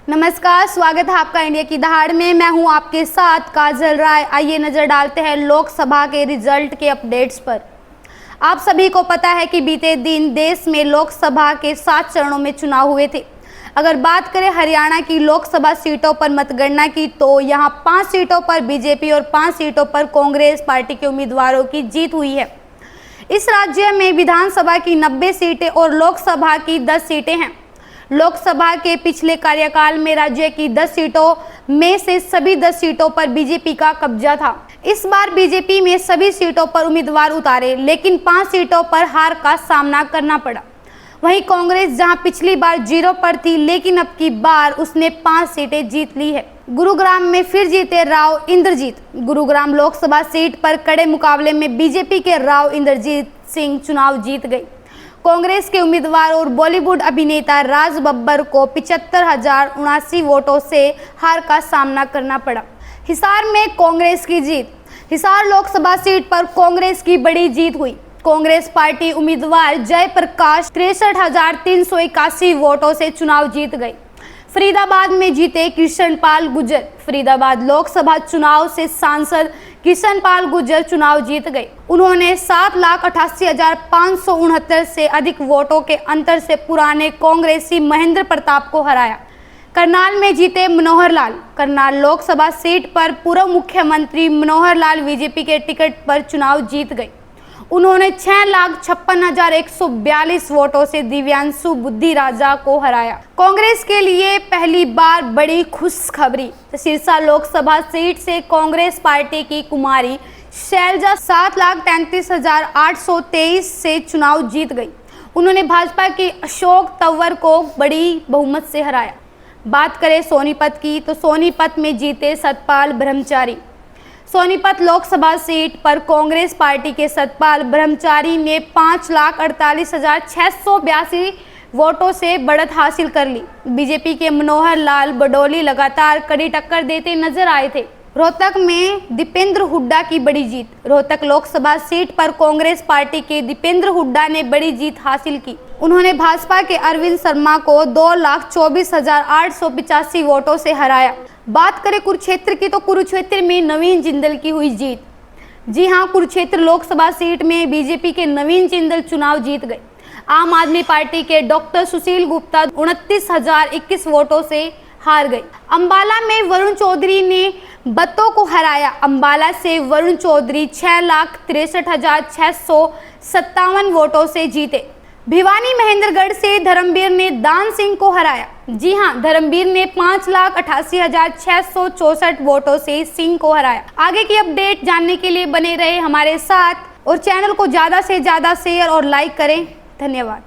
नमस्कार, स्वागत है आपका इंडिया की दहाड़ में। मैं हूं आपके साथ काजल राय। आइए नजर डालते हैं लोकसभा के रिजल्ट के अपडेट्स पर। आप सभी को पता है कि बीते दिन देश में लोकसभा के 7 चरणों में चुनाव हुए थे। अगर बात करें हरियाणा की लोकसभा सीटों पर मतगणना की तो यहां 5 सीटों पर बीजेपी और 5 सीटों पर कांग्रेस पार्टी के उम्मीदवारों की जीत हुई है। इस राज्य में विधानसभा की 90 सीटें और लोकसभा की 10 सीटें हैं। लोकसभा के पिछले कार्यकाल में राज्य की 10 सीटों में से सभी 10 सीटों पर बीजेपी का कब्जा था। इस बार बीजेपी में सभी सीटों पर उम्मीदवार उतारे, लेकिन 5 सीटों पर हार का सामना करना पड़ा। वहीं कांग्रेस जहां पिछली बार 0 पर थी, लेकिन अब की बार उसने 5 सीटें जीत ली है। गुरुग्राम में फिर जीते राव इंद्रजीत। गुरुग्राम लोकसभा सीट पर कड़े मुकाबले में बीजेपी के राव इंद्रजीत सिंह चुनाव जीत गए। कांग्रेस के उम्मीदवार और बॉलीवुड अभिनेता राज बब्बर को 75,079 वोटों से हार का सामना करना पड़ा। हिसार में कांग्रेस की जीत। हिसार लोकसभा सीट पर कांग्रेस की बड़ी जीत हुई। कांग्रेस पार्टी उम्मीदवार जयप्रकाश 63,381 वोटों से चुनाव जीत गए। फरीदाबाद में जीते कृष्णपाल गुर्जर। फरीदाबाद लोकसभा चुनाव से सांसद कृष्णपाल गुर्जर चुनाव जीत गए। उन्होंने 7,88,569 से अधिक वोटों के अंतर से पुराने कांग्रेसी महेंद्र प्रताप को हराया। करनाल में जीते मनोहर लाल। करनाल लोकसभा सीट पर पूर्व मुख्यमंत्री मनोहर लाल बीजेपी के टिकट पर चुनाव जीत गए। उन्होंने 6,56,142 वोटों से दिव्यांशु बुद्धि राजा को हराया। कांग्रेस के लिए पहली बार बड़ी खुशखबरी। सिरसा लोकसभा सीट से कांग्रेस पार्टी की कुमारी शैलजा 7,33,823 से चुनाव जीत गई। उन्होंने भाजपा के अशोक तंवर को बड़ी बहुमत से हराया। बात करें सोनीपत की तो सोनीपत में जीते सतपाल ब्रह्मचारी। सोनीपत लोकसभा सीट पर कांग्रेस पार्टी के सतपाल ब्रह्मचारी ने 5,48,682 वोटों से बढ़त हासिल कर ली। बीजेपी के मनोहर लाल बडोली लगातार कड़ी टक्कर देते नजर आए थे। रोहतक में दीपेंद्र हुड्डा की बड़ी जीत। रोहतक लोकसभा सीट पर कांग्रेस पार्टी के दीपेंद्र हुड्डा ने बड़ी जीत हासिल की। उन्होंने भाजपा के अरविंद शर्मा को 2,24,885 वोटों से हराया। बात करें कुरुक्षेत्र की तो कुरुक्षेत्र में नवीन जिंदल की हुई जीत। जी हां, कुरुक्षेत्र लोकसभा सीट में बीजेपी के नवीन जिंदल चुनाव जीत गए। आम आदमी पार्टी के डॉक्टर सुशील गुप्ता 29,021 वोटों से हार गए। अंबाला में वरुण चौधरी ने बत्तों को हराया। अंबाला से वरुण चौधरी 6,63,657 वोटों से जीते। भिवानी महेंद्रगढ़ से धर्मवीर ने दान सिंह को हराया। जी हां, धर्मवीर ने 5,88,664 वोटों से सिंह को हराया। आगे की अपडेट जानने के लिए बने रहे हमारे साथ और चैनल को ज़्यादा से ज़्यादा शेयर और लाइक करें। धन्यवाद।